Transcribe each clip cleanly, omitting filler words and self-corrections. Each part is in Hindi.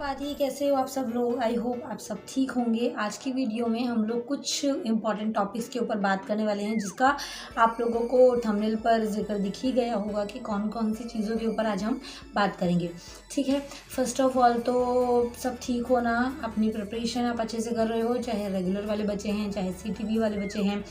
बात ही कैसे हो आप सब लोग। आई होप आप सब ठीक होंगे। आज की वीडियो में हम लोग कुछ इम्पॉर्टेंट टॉपिक्स के ऊपर बात करने वाले हैं, जिसका आप लोगों को थंबनेल पर जिक्र दिख ही गया होगा कि कौन कौन सी चीज़ों के ऊपर आज हम बात करेंगे। ठीक है, फर्स्ट ऑफ ऑल तो सब ठीक हो ना, अपनी प्रिपरेशन आप अच्छे से कर रहे हो, चाहे रेगुलर वाले बच्चे हैं, चाहे CTB वाले बच्चे हैं,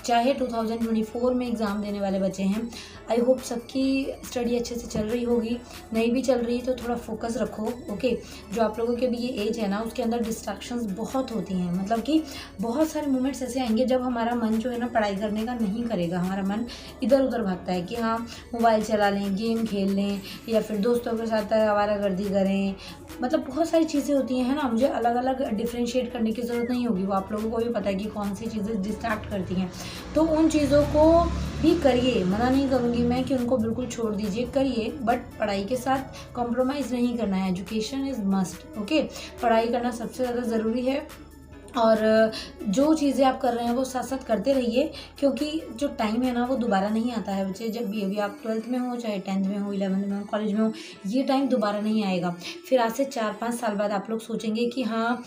चाहे 2024 में एग्ज़ाम देने वाले बच्चे हैं। आई होप सबकी स्टडी अच्छे से चल रही होगी। नहीं भी चल रही तो थोड़ा फोकस रखो। ओके, जो आप लोगों की अभी ये एज है ना, उसके अंदर डिस्ट्रैक्शंस बहुत होती हैं। मतलब कि बहुत सारे मोमेंट्स ऐसे आएंगे जब हमारा मन जो है ना पढ़ाई करने का नहीं करेगा, हमारा मन इधर उधर भागता है कि हाँ मोबाइल चला लें, गेम खेल लें, या फिर दोस्तों के साथ आवारागर्दी करें। मतलब बहुत सारी चीज़ें होती हैं, है ना। मुझे अलग अलग डिफ्रेंशिएट करने की ज़रूरत नहीं होगी, वो आप लोगों को भी पता है कि कौन सी चीज़ें डिस्ट्रैक्ट करती हैं। तो उन चीज़ों को भी करिए, मना नहीं करूँगी मैं कि उनको बिल्कुल छोड़ दीजिए, करिए, बट पढ़ाई के साथ कॉम्प्रोमाइज़ नहीं करना है। Education is must. ओके, पढ़ाई करना सबसे ज़्यादा ज़रूरी है, और जो चीज़ें आप कर रहे हैं वो साथ साथ करते रहिए, क्योंकि जो टाइम है ना वो दोबारा नहीं आता है बच्चे। जब भी अभी आप 12th में हो, चाहे 10th में हो, 11th में हो, कॉलेज में हो, ये टाइम दोबारा नहीं आएगा। फिर आज से 4-5 साल बाद आप लोग सोचेंगे कि हाँ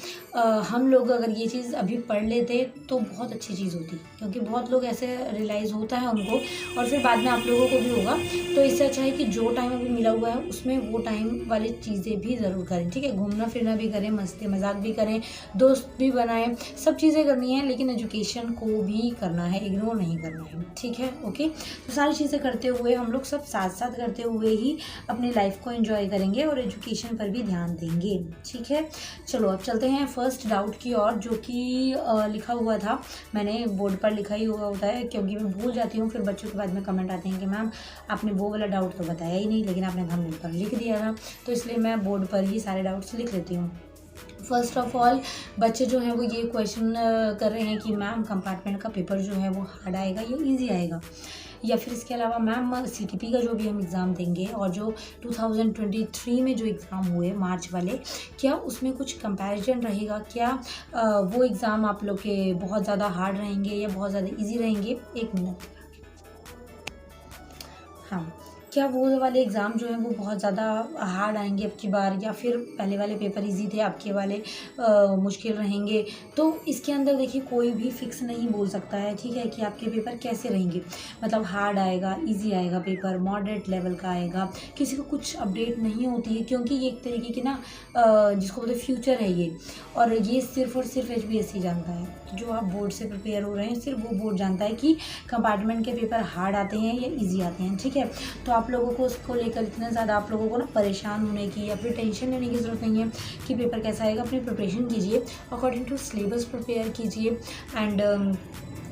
हम लोग अगर ये चीज़ अभी पढ़ लेते तो बहुत अच्छी चीज़ होती, क्योंकि बहुत लोग ऐसे रियलाइज़ होता है उनको, और फिर बाद में आप लोगों को भी होगा। तो इससे अच्छा है कि जो टाइम अभी मिला हुआ है उसमें वो टाइम वाली चीज़ें भी ज़रूर करें। ठीक है, घूमना फिरना भी करें, मस्ती मजाक भी करें, दोस्त भी बनाएं, सब चीज़ें करनी है, लेकिन एजुकेशन को भी करना है, इग्नोर नहीं करना है। ठीक है, ओके। तो सारी चीज़ें करते हुए हम लोग सब साथ साथ करते हुए ही अपनी लाइफ को एंजॉय करेंगे और एजुकेशन पर भी ध्यान देंगे। ठीक है, चलो अब चलते हैं फर्स्ट डाउट की ओर, जो कि लिखा हुआ था। मैंने बोर्ड पर लिखा ही हुआ होता है, क्योंकि मैं भूल जाती हूँ, फिर बच्चों के बाद में कमेंट आते हैं कि मैम आपने वो वाला डाउट तो बताया ही नहीं, लेकिन आपने थंबनेल पर लिख दिया था। तो इसलिए मैं बोर्ड पर ही सारे डाउट्स लिख लेती हूँ। फर्स्ट ऑफ ऑल बच्चे जो हैं वो ये क्वेश्चन कर रहे हैं कि मैम कंपार्टमेंट का पेपर जो है वो हार्ड आएगा या इजी आएगा, या फिर इसके अलावा मैम CTP का जो भी हम एग्ज़ाम देंगे और जो 2023 में जो एग्ज़ाम हुए मार्च वाले, क्या उसमें कुछ कंपैरिजन रहेगा? क्या वो एग्ज़ाम आप लोग के बहुत ज़्यादा हार्ड रहेंगे या बहुत ज़्यादा इजी रहेंगे? एक मिनट। हाँ, क्या वो वाले एग्ज़ाम जो हैं वो बहुत ज़्यादा हार्ड आएंगे अब की बार, या फिर पहले वाले पेपर इजी थे, आपके वाले मुश्किल रहेंगे? तो इसके अंदर देखिए कोई भी फिक्स नहीं बोल सकता है, ठीक है, कि आपके पेपर कैसे रहेंगे। मतलब हार्ड आएगा, इजी आएगा पेपर, मॉडरेट लेवल का आएगा, किसी को कुछ अपडेट नहीं होती है, क्योंकि ये एक तरीके की ना जिसको बोलते फ्यूचर है ये, और ये सिर्फ और सिर्फ HBSC जानता है। जो आप बोर्ड से प्रिपेयर हो रहे हैं, सिर्फ वो बोर्ड जानता है कि कंपार्टमेंट के पेपर हार्ड आते हैं या ईजी आते हैं। ठीक है, तो आप लोगों को उसको लेकर इतना ज़्यादा आप लोगों को ना परेशान होने की या फिर टेंशन लेने की ज़रूरत नहीं है कि पेपर कैसा आएगा। अपनी प्रिपरेशन कीजिए, अकॉर्डिंग टू सिलेबस प्रिपेयर कीजिए, एंड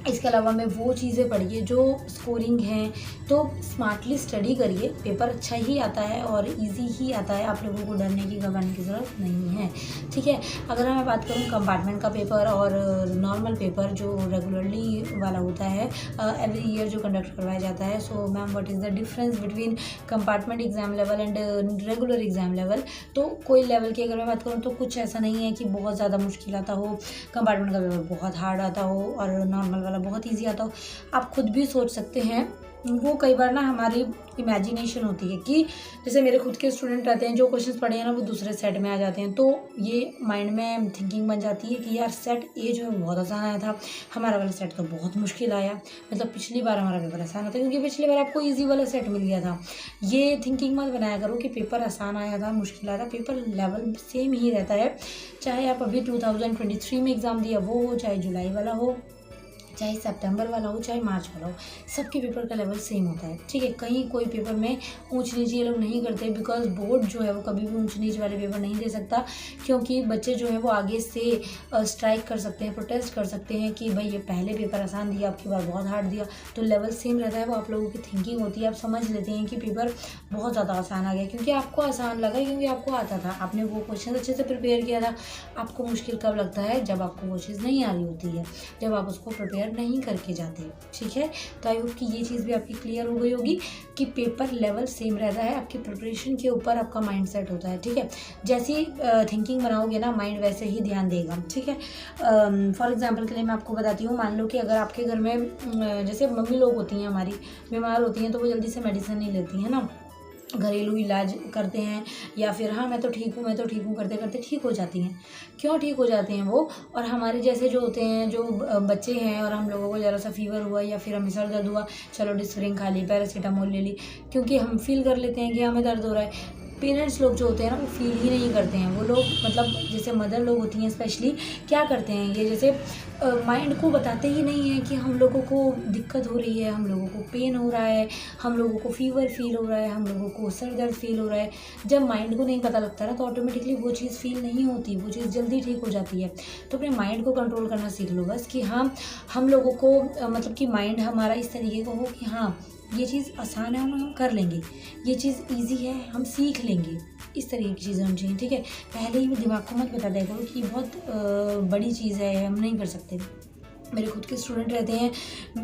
इसके अलावा में वो चीज़ें पढ़िए जो स्कोरिंग हैं। तो स्मार्टली स्टडी करिए, पेपर अच्छा ही आता है और इजी ही आता है, आप लोगों को डरने की घबराने की ज़रूरत नहीं है। ठीक है, अगर मैं बात करूँ कंपार्टमेंट का पेपर और नॉर्मल पेपर जो रेगुलरली वाला होता है, एवरी ईयर जो कंडक्ट करवाया जाता है, so ma'am what is the difference between compartment exam level and regular exam level? तो कोई लेवल की अगर मैं बात करूँ तो कुछ ऐसा नहीं है कि बहुत ज़्यादा मुश्किल आता हो, कंपार्टमेंट का पेपर बहुत हार्ड आता हो और नॉर्मल वाला बहुत ईजी आता हो। आप खुद भी सोच सकते हैं, वो कई बार ना हमारी इमेजिनेशन होती है कि जैसे मेरे खुद के स्टूडेंट रहते हैं, जो क्वेश्चंस पढ़े हैं ना वो दूसरे सेट में आ जाते हैं, तो ये माइंड में थिंकिंग बन जाती है कि यार सेट ए जो है बहुत आसान आया था, हमारा वाला सेट तो बहुत मुश्किल आया। मतलब पिछली बार हमारा पेपर आसान था क्योंकि पिछली बार आपको ईजी वाला सेट मिल गया था। ये थिंकिंग मत बनाया करो कि पेपर आसान आया था, मुश्किल आया था। पेपर लेवल सेम ही रहता है, चाहे आप अभी 2023 में एग्ज़ाम दिया वो हो, चाहे जुलाई वाला हो, चाहे सितंबर वाला हो, चाहे मार्च वाला हो, सबके पेपर का लेवल सेम होता है। ठीक है, कहीं कोई पेपर में ऊंच नीच ये लोग नहीं करते, बिकॉज बोर्ड जो है वो कभी भी ऊंच नीच वाले पेपर नहीं दे सकता, क्योंकि बच्चे जो है वो आगे से स्ट्राइक कर सकते हैं, प्रोटेस्ट कर सकते हैं कि भाई ये पहले पेपर आसान दिया, आपकी बार बहुत हार्ड दिया। तो लेवल सेम रहता है, वो आप लोगों की थिंकिंग होती है, आप समझ लेते हैं कि पेपर बहुत ज़्यादा आसान आ गया, क्योंकि आपको आसान लगा, क्योंकि आपको आता था, आपने वो क्वेश्चन अच्छे से प्रिपेयर किया था। आपको मुश्किल कब लगता है? जब आपको वो चीज़ नहीं आ रही होती है, जब आप उसको प्रिपेयर नहीं करके जाते। ठीक है, तो आई होप कि ये चीज़ भी आपकी क्लियर हो गई होगी कि पेपर लेवल सेम रहता है, आपकी प्रिपरेशन के ऊपर आपका माइंड सेट होता है। ठीक है, जैसी थिंकिंग बनाओगे ना, माइंड वैसे ही ध्यान देगा। ठीक है, फॉर एग्जांपल के लिए मैं आपको बताती हूँ, मान लो कि अगर आपके घर में जैसे मम्मी लोग होती हैं हमारी, बीमार होती हैं, तो वो जल्दी से मेडिसिन नहीं लेती हैं ना, घरेलू इलाज करते हैं या फिर हाँ मैं तो ठीक हूँ करते करते ठीक हो जाती हैं। क्यों ठीक हो जाते हैं वो? और हमारे जैसे जो होते हैं, जो बच्चे हैं, और हम लोगों को ज़रा सा फीवर हुआ या फिर हमें सर दर्द हुआ, चलो डिस्प्रिन खा ली, पैरासीटामोल ले ली, क्योंकि हम फील कर लेते हैं कि हमें दर्द हो रहा है। पेरेंट्स लोग जो होते हैं ना, वो फील ही नहीं करते हैं। वो लोग मतलब जैसे मदर लोग होती हैं स्पेशली, क्या करते हैं ये, जैसे माइंड को बताते ही नहीं है कि हम लोगों को दिक्कत हो रही है, हम लोगों को पेन हो रहा है, हम लोगों को फीवर फील हो रहा है, हम लोगों को सर दर्द फील हो रहा है। जब माइंड को नहीं पता लगता ना, तो ऑटोमेटिकली वो चीज़ फील नहीं होती, वो चीज़ जल्दी ठीक हो जाती है। तो अपने माइंड को कंट्रोल करना सीख लो बस, कि हाँ हम लोगों को मतलब कि माइंड हमारा इस तरीके का हो कि हाँ ये चीज़ आसान है, हम कर लेंगे, ये चीज़ ईजी है, हम सीख लेंगे। इस तरीके की चीज़ें होनी चाहिए, ठीक है। पहले ही दिमाग को मत बता दिया करो कि ये बहुत बड़ी चीज़ है, हम नहीं कर सकते। मेरे खुद के स्टूडेंट रहते हैं,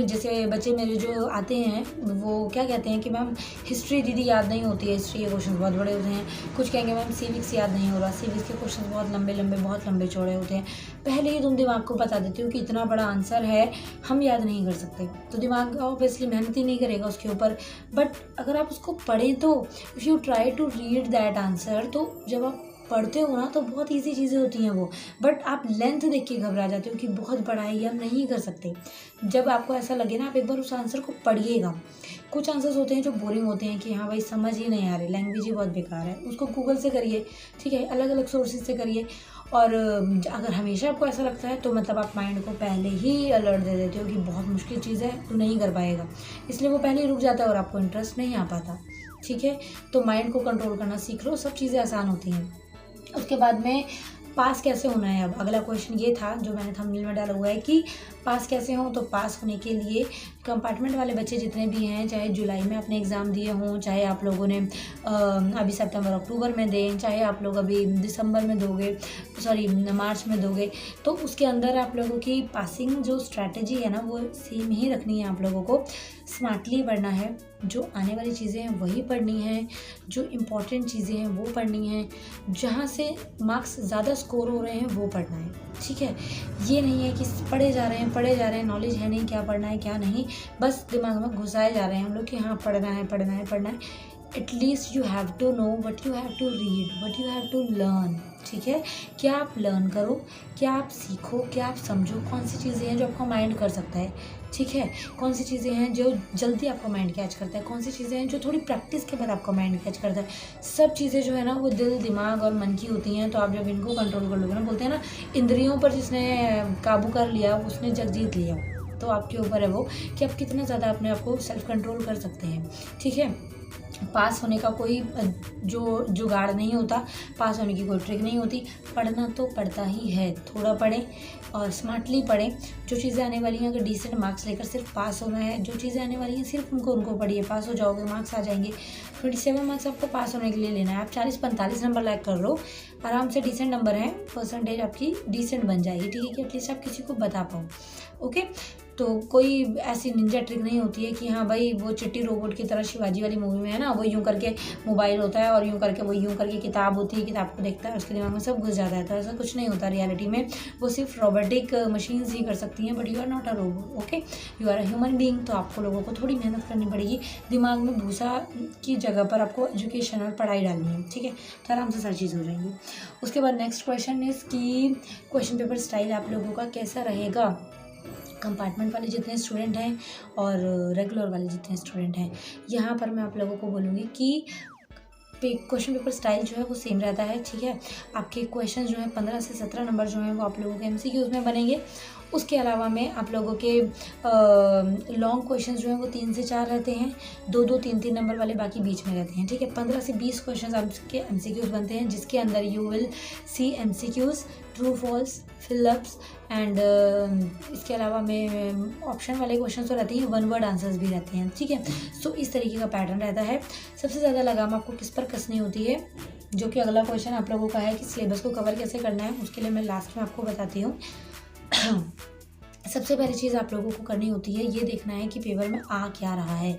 जैसे बच्चे मेरे जो आते हैं, वो क्या कहते हैं कि मैम हिस्ट्री दीदी याद नहीं होती है, हिस्ट्री के क्वेश्चन बहुत बड़े होते हैं। कुछ कहेंगे मैम सिविक्स याद नहीं हो रहा, सिविक्स के क्वेश्चन बहुत लंबे चौड़े होते हैं। पहले ही तुम दिमाग को बता देते हो कि इतना बड़ा आंसर है, हम याद नहीं कर सकते, तो दिमाग ऑब्वियसली मेहनत ही नहीं करेगा उसके ऊपर। बट अगर आप उसको पढ़ें तो if you try to read that answer, तो जब आप पढ़ते हो ना तो बहुत ईजी चीज़ें होती हैं वो। बट आप लेंथ देख के घबरा जाते हो कि बहुत बड़ा है, ये हम नहीं कर सकते। जब आपको ऐसा लगे ना, आप एक बार उस आंसर को पढ़िएगा। कुछ आंसर्स होते हैं जो बोरिंग होते हैं कि हाँ भाई समझ ही नहीं आ रहे, लैंग्वेज ही बहुत बेकार है, उसको गूगल से करिए, ठीक है, अलग अलग सोर्सेज से करिए। और अगर हमेशा आपको ऐसा लगता है तो मतलब आप माइंड को पहले ही अलर्ट दे देते हो कि बहुत मुश्किल चीज़ है, तो नहीं कर पाएगा, इसलिए वो पहले ही रुक जाता है और आपको इंटरेस्ट नहीं आ पाता, ठीक है। तो माइंड को कंट्रोल करना सीख लो, सब चीज़ें आसान होती हैं। उसके बाद में पास कैसे होना है, अब अगला क्वेश्चन ये था जो मैंने थंबनेल में डाला हुआ है कि पास कैसे हो। तो पास होने के लिए कंपार्टमेंट वाले बच्चे जितने भी हैं, चाहे जुलाई में आपने एग्ज़ाम दिए हों, चाहे आप लोगों ने अभी सितंबर अक्टूबर में दें, चाहे आप लोग अभी दिसंबर में दोगे, सॉरी मार्च में दोगे, तो उसके अंदर आप लोगों की पासिंग जो स्ट्रैटेजी है ना, वो सेम ही रखनी है। आप लोगों को स्मार्टली पढ़ना है, जो आने वाली चीज़ें हैं वही पढ़नी है, जो इम्पॉर्टेंट चीज़ें हैं वो पढ़नी है, जहाँ से मार्क्स ज़्यादा स्कोर हो रहे हैं वो पढ़ना है, ठीक है। ये नहीं है कि पढ़े जा रहे हैं, नॉलेज है नहीं, क्या पढ़ना है क्या नहीं, बस दिमाग में घुसाए जा रहे हैं हम लोग कि हाँ पढ़ना है। At least you have to know what you have to read, what you have to learn, ठीक है। क्या आप लर्न करो, क्या आप सीखो, क्या आप समझो, कौन सी चीज़ें हैं जो आपका माइंड कर सकता है, ठीक है, कौन सी चीज़ें हैं जो जल्दी आपका माइंड कैच करता है, कौन सी चीज़ें हैं जो थोड़ी प्रैक्टिस के बाद आपका माइंड कैच करता है। सब चीज़ें जो है ना वो दिल, दिमाग और मन की होती हैं। तो आप जब इनको कंट्रोल कर लोगे ना, बोलते हैं ना इंद्रियों पर जिसने काबू कर लिया उसने जग जीत लिया। तो आपके ऊपर है वो कि आप कितना ज़्यादा अपने आप को सेल्फ कंट्रोल कर सकते हैं, ठीक है। पास होने का कोई जो जुगाड़ नहीं होता, पास होने की कोई ट्रिक नहीं होती। पढ़ना तो पड़ता ही है, थोड़ा पढ़ें और स्मार्टली पढ़ें। जो चीज़ें आने वाली हैं, अगर डिसेंट मार्क्स लेकर सिर्फ पास होना है, जो चीज़ें आने वाली हैं सिर्फ उनको पढ़िए, पास हो जाओगे, मार्क्स आ जाएंगे। 27 मार्क्स आपको पास होने के लिए लेना है। आप 40-45 नंबर लाइक कर लो, आराम से डिसेंट नंबर हैं, परसेंटेज आपकी डिसेंट बन जाएगी, ठीक है, कि एटलीस्ट आप किसी को बता पाओ, ओके। तो कोई ऐसी निंजा ट्रिक नहीं होती है कि हाँ भाई वो चिट्टी रोबोट की तरह शिवाजी वाली मूवी में है ना, वो यूँ करके मोबाइल होता है और यूँ करके किताब होती है, किताब को देखता है उसके दिमाग में सब घुस जाता है। तो ऐसा कुछ नहीं होता रियलिटी में, वो सिर्फ रोबोटिक मशीन्स ही कर सकती हैं, but you are not a robot, okay, you are a human being. तो आपको लोगों को थोड़ी मेहनत करनी पड़ेगी, दिमाग में भूसा की जगह पर आपको एजुकेशन और पढ़ाई डालनी है, ठीक है, तो आराम से सारी चीज़ हो जाएंगी। उसके बाद नेक्स्ट क्वेश्चन इज़ कि क्वेश्चन पेपर स्टाइल आप लोगों का कैसा रहेगा। कंपार्टमेंट वाले जितने स्टूडेंट हैं और रेगुलर वाले जितने स्टूडेंट हैं, यहाँ पर मैं आप लोगों को बोलूँगी कि क्वेश्चन पेपर स्टाइल जो है वो सेम रहता है, ठीक है। आपके क्वेश्चन जो हैं 15 से 17 नंबर जो हैं वो आप लोगों के MCQs में बनेंगे। उसके अलावा में आप लोगों के लॉन्ग क्वेश्चन जो हैं वो 3 से 4 रहते हैं, 2-2, 3-3 नंबर वाले बाकी बीच में रहते हैं, ठीक है। 15 से 20 क्वेश्चन आपके MCQs बनते हैं, जिसके अंदर you will see MCQs, true false, fill ups and इसके अलावा में ऑप्शन वाले क्वेश्चन तो रहते हैं, 1 वर्ड आंसर्स भी रहते हैं, ठीक है। सो इस तरीके का पैटर्न रहता है। सबसे ज़्यादा लगाम आपको किस पर कसनी होती है, जो कि अगला क्वेश्चन आप लोगों का है कि सिलेबस को कवर कैसे करना है, उसके लिए मैं लास्ट में आपको बताती हूँ। सबसे पहली चीज़ आप लोगों को करनी होती है, ये देखना है कि पेपर में आ क्या रहा है,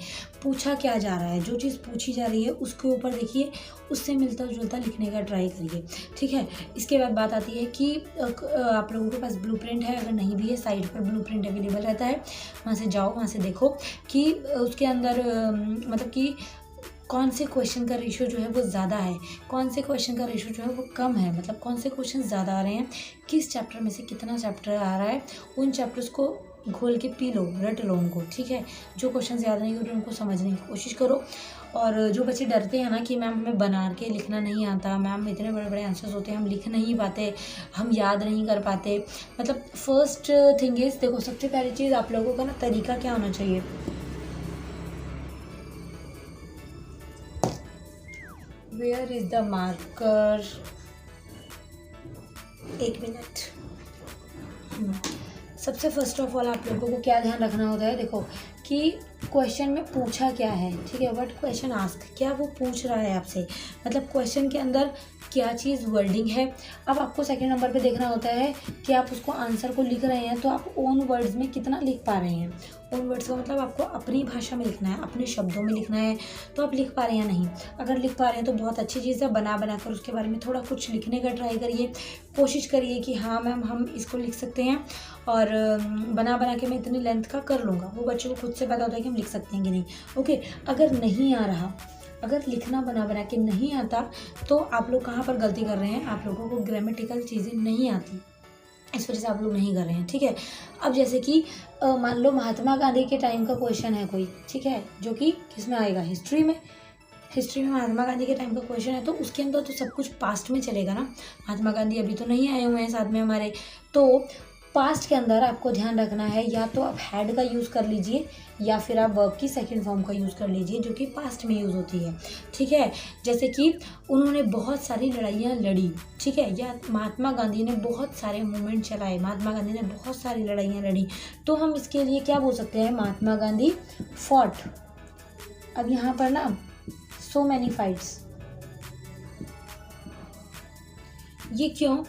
पूछा क्या जा रहा है। जो चीज़ पूछी जा रही है उसके ऊपर देखिए, उससे मिलता जुलता लिखने का ट्राई करिए, ठीक है। इसके बाद बात आती है कि आप लोगों के पास ब्लूप्रिंट है, अगर नहीं भी है साइट पर ब्लूप्रिंट अवेलेबल रहता है, वहाँ से जाओ, वहाँ से देखो कि उसके अंदर मतलब कि कौन से क्वेश्चन का रेशो जो है वो ज़्यादा है, कौन से क्वेश्चन का रेशो जो है वो कम है, मतलब कौन से क्वेश्चन ज़्यादा आ रहे हैं, किस चैप्टर में से कितना चैप्टर आ रहा है, उन चैप्टर्स को घोल के पी लो, रट लो उनको, ठीक है। जो क्वेश्चन याद नहीं हो रहे उनको समझने की कोशिश करो। और जो बच्चे डरते हैं ना कि मैम हमें बना के लिखना नहीं आता, मैम इतने बड़े बड़े आंसर्स होते हैं, हम लिख नहीं पाते, हम याद नहीं कर पाते, मतलब फर्स्ट थिंग इज़, देखो सबसे पहली चीज़ आप लोगों का ना तरीका क्या होना चाहिए। वेयर इज़ द मार्कर, एक मिनट। सबसे फर्स्ट ऑफ ऑल आप लोगों को क्या ध्यान रखना होता है, देखो कि क्वेश्चन में पूछा क्या है, ठीक है, व्हाट क्वेश्चन आस्क, क्या वो पूछ रहा है आपसे, मतलब क्वेश्चन के अंदर क्या चीज़ वर्डिंग है। अब आपको सेकंड नंबर पे देखना होता है कि आप उसको आंसर को लिख रहे हैं तो आप ओन वर्ड्स में कितना लिख पा रहे हैं। ओन वर्ड्स का मतलब आपको अपनी भाषा में लिखना है, अपने शब्दों में लिखना है, तो आप लिख पा रहे हैं या नहीं। अगर लिख पा रहे हैं तो बहुत अच्छी चीज़ है, बना कर उसके बारे में थोड़ा कुछ लिखने का ट्राई करिए, कोशिश करिए कि हाँ मैम हम इसको लिख सकते हैं और बना के मैं इतनी लेंथ का कर लूँगा। वो बच्चे को खुद से पता होता है कि हम लिख सकते हैं कि नहीं। ओके, अगर नहीं आ रहा, अगर लिखना बना के नहीं आता तो आप लोग कहाँ पर गलती कर रहे हैं, आप लोगों को ग्रामेटिकल चीज़ें नहीं आती, इस वजह से आप लोग नहीं कर रहे हैं, ठीक है। अब जैसे कि मान लो महात्मा गांधी के टाइम का क्वेश्चन है कोई, ठीक है, जो कि किस में आएगा, हिस्ट्री में। हिस्ट्री में महात्मा गांधी के टाइम का क्वेश्चन है तो उसके अंदर तो सब कुछ पास्ट में चलेगा ना। महात्मा गांधी अभी तो नहीं आए हुए हैं साथ में हमारे, तो पास्ट के अंदर आपको ध्यान रखना है, या तो आप हैड का यूज़ कर लीजिए या फिर आप वर्ब की सेकंड फॉर्म का यूज़ कर लीजिए जो कि पास्ट में यूज़ होती है, ठीक है। जैसे कि उन्होंने बहुत सारी लड़ाइयाँ लड़ी, ठीक है, या महात्मा गांधी ने बहुत सारे मूवमेंट चलाए, महात्मा गांधी ने बहुत सारी लड़ाइयाँ लड़ी, तो हम इसके लिए क्या बोल सकते हैं, महात्मा गांधी फॉट। अब यहाँ पर ना सो मैनी फाइट्स, ये क्यों,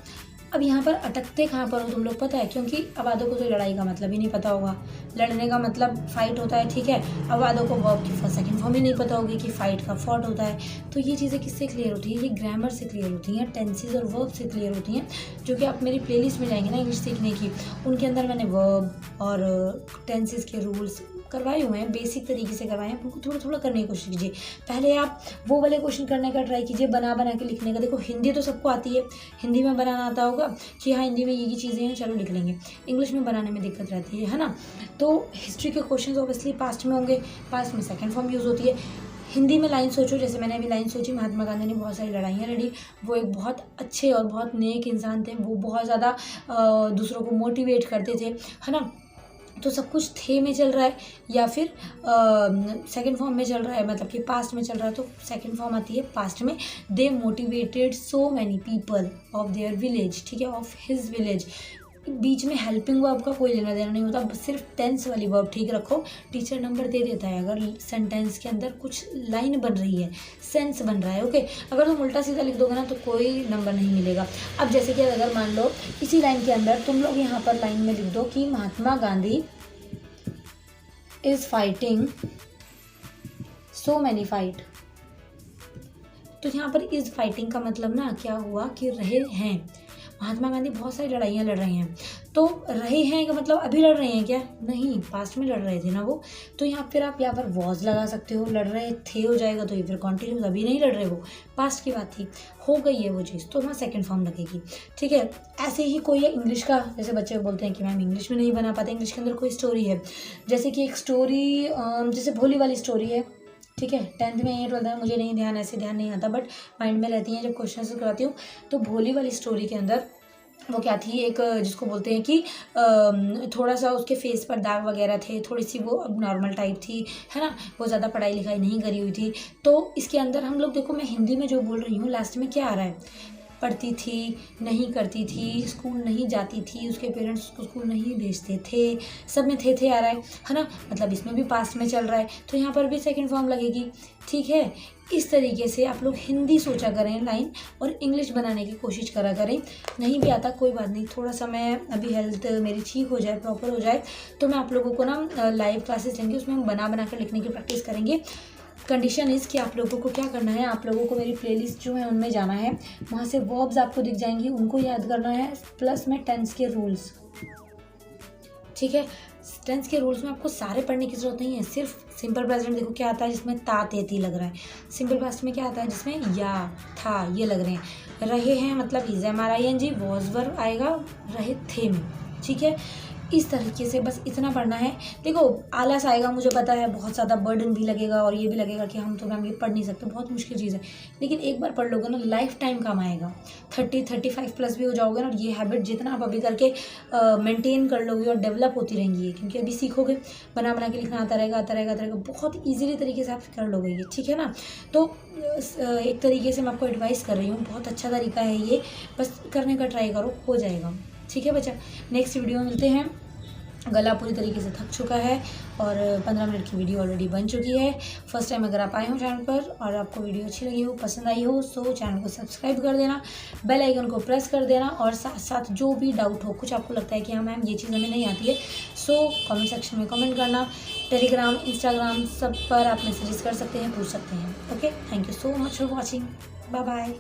अब यहाँ पर अटकते कहाँ पर हो तुम लोग पता है, क्योंकि अवादों को तो लड़ाई का मतलब ही नहीं पता होगा, लड़ने का मतलब फाइट होता है, ठीक है। अवादों को वर्ब की फर्स्ट सेकंड फॉर्म ही नहीं पता होगी कि फाइट का फॉट होता है। तो ये चीज़ें किससे क्लियर होती है, ये ग्रामर से क्लियर होती हैं, टेंसेस और वर्ब से क्लियर होती हैं, जो कि आप मेरी प्लेलिस्ट में जाएंगे ना इंग्लिश सीखने की, उनके अंदर मैंने वर्ब और टेंसेस के रूल्स करवाए हुए हैं, बेसिक तरीके से करवाए हैं, उनको थोड़ा थोड़ा करने की कोशिश कीजिए। पहले आप वो वाले क्वेश्चन करने का ट्राई कीजिए, बना के लिखने का। देखो हिंदी तो सबको आती है, हिंदी में बनाना आता होगा कि हाँ हिंदी में ये चीज़ें हैं, चलो लिख लेंगे। इंग्लिश में बनाने में दिक्कत रहती है ना। तो हिस्ट्री के क्वेश्चन ऑब्वियसली पास्ट में होंगे, पास्ट में सेकेंड फॉर्म यूज़ होती है। हिंदी में लाइन सोचो, जैसे मैंने अभी लाइन सोची, महात्मा गांधी ने बहुत सारी लड़ाइयाँ लड़ी, वो एक बहुत अच्छे और बहुत नेक इंसान थे, वो बहुत ज़्यादा दूसरों को मोटिवेट करते थे, है ना। तो सब कुछ थे में चल रहा है या फिर सेकंड फॉर्म में चल रहा है, मतलब कि पास्ट में चल रहा है, तो सेकंड फॉर्म आती है पास्ट में। They motivated so many people of their village, ठीक है, ऑफ हिज विलेज। बीच में हेल्पिंग वर्ब का कोई लेना देना नहीं होता, बस सिर्फ टेंस वाली वर्ब ठीक रखो, टीचर नंबर दे देता है अगर सेंटेंस के अंदर कुछ लाइन बन रही है, सेंस बन रहा है, ओके। अगर तुम उल्टा सीधा लिख दोगे ना तो कोई नंबर नहीं मिलेगा। अब जैसे कि अगर मान लो इसी लाइन के अंदर तुम लोग यहाँ पर लाइन में लिख दो कि Mahatma Gandhi is fighting so many fight, तो यहाँ पर इज फाइटिंग का मतलब ना क्या हुआ कि रहे हैं, महात्मा गांधी बहुत सारी लड़ाइयाँ लड़ रहे हैं। तो रहे हैं का मतलब अभी लड़ रहे हैं क्या, नहीं, पास्ट में लड़ रहे थे ना वो। तो यहाँ फिर आप यहाँ पर वॉज लगा सकते हो, लड़ रहे थे हो जाएगा तो ये फिर कॉन्टिन्यूस, अभी नहीं लड़ रहे, वो पास्ट की बात थी, हो गई है वो चीज़, तो वहाँ सेकंड फॉर्म लगेगी, ठीक है। ऐसे ही कोई है इंग्लिश का, जैसे बच्चे बोलते हैं कि मैम इंग्लिश में नहीं बना पाते, इंग्लिश के अंदर कोई स्टोरी है, जैसे कि एक स्टोरी जैसे भोली वाली स्टोरी है, ठीक है, 10th में 12th में मुझे नहीं ध्यान, ऐसे ध्यान नहीं आता, बट माइंड में रहती हैं जब क्वेश्चन करवाती हूँ। तो भोली वाली स्टोरी के अंदर वो क्या थी, एक जिसको बोलते हैं कि थोड़ा सा उसके फेस पर दाग वगैरह थे, थोड़ी सी वो अब नॉर्मल टाइप थी, है ना, वो ज़्यादा पढ़ाई लिखाई नहीं करी हुई थी। तो इसके अंदर हम लोग देखो, मैं हिंदी में जो बोल रही हूँ लास्ट में क्या आ रहा है, पढ़ती थी, नहीं करती थी, स्कूल नहीं जाती थी, उसके पेरेंट्स उसको स्कूल नहीं भेजते थे, सब में थे आ रहा है ना, मतलब इसमें भी पास्ट में चल रहा है, तो यहाँ पर भी सेकंड फॉर्म लगेगी, ठीक है। इस तरीके से आप लोग हिंदी सोचा करें लाइन, और इंग्लिश बनाने की कोशिश करा करें। नहीं भी आता कोई बात नहीं, थोड़ा सा मैं अभी हेल्थ मेरी ठीक हो जाए, प्रॉपर हो जाए, तो मैं आप लोगों को ना लाइव क्लासेस लेंगे, उसमें हम बना कर लिखने की प्रैक्टिस करेंगे। कंडीशन इज़ कि आप लोगों को क्या करना है, आप लोगों को मेरी प्लेलिस्ट जो है उनमें जाना है, वहाँ से वर्ब्स आपको दिख जाएंगी, उनको याद करना है, प्लस में टेंस के रूल्स, ठीक है। टेंस के रूल्स में आपको सारे पढ़ने की ज़रूरत नहीं है, सिर्फ सिंपल प्रेजेंट देखो क्या आता है जिसमें ता तेती लग रहा है, सिंपल पास्ट में क्या आता है जिसमें या था ये लग रहे हैं, रहे हैं मतलब इज MRING, वॉज वर्ब आएगा रहे थे में, ठीक है। इस तरीके से बस इतना पढ़ना है। देखो आलस आएगा, मुझे पता है, बहुत ज़्यादा बर्डन भी लगेगा और ये भी लगेगा कि हम तो मैम ये पढ़ नहीं सकते, बहुत मुश्किल चीज़ है, लेकिन एक बार पढ़ लोगे ना लाइफ टाइम काम आएगा। 30-35 प्लस भी हो जाओगे ना, और ये हैबिट जितना आप अभी करके मेंटेन कर लोगे और डेवलप होती रहेंगी ये, क्योंकि अभी सीखोगे, बना बना के लिखना आता रहेगा आता रहेगा आता रहेगा, बहुत ईजिली तरीके से आप कर लोगे ये, ठीक है ना। तो एक तरीके से मैं आपको एडवाइस कर रही हूँ, बहुत अच्छा तरीका है ये, बस करने का ट्राई करो, हो जाएगा, ठीक है बच्चा। नेक्स्ट वीडियो में मिलते हैं। गला पूरी तरीके से थक चुका है और 15 मिनट की वीडियो ऑलरेडी बन चुकी है। फर्स्ट टाइम अगर आप आए हो चैनल पर और आपको वीडियो अच्छी लगी हो, पसंद आई हो, तो चैनल को सब्सक्राइब कर देना, बेल आइकन को प्रेस कर देना, और साथ साथ जो भी डाउट हो, कुछ आपको लगता है कि हाँ मैम ये चीज़ हमें नहीं आती है, सो कमेंट सेक्शन में कमेंट करना। टेलीग्राम, इंस्टाग्राम सब पर आप मैसेजेस कर सकते हैं, पूछ सकते हैं। Okay, thank you so much for watching, bye bye.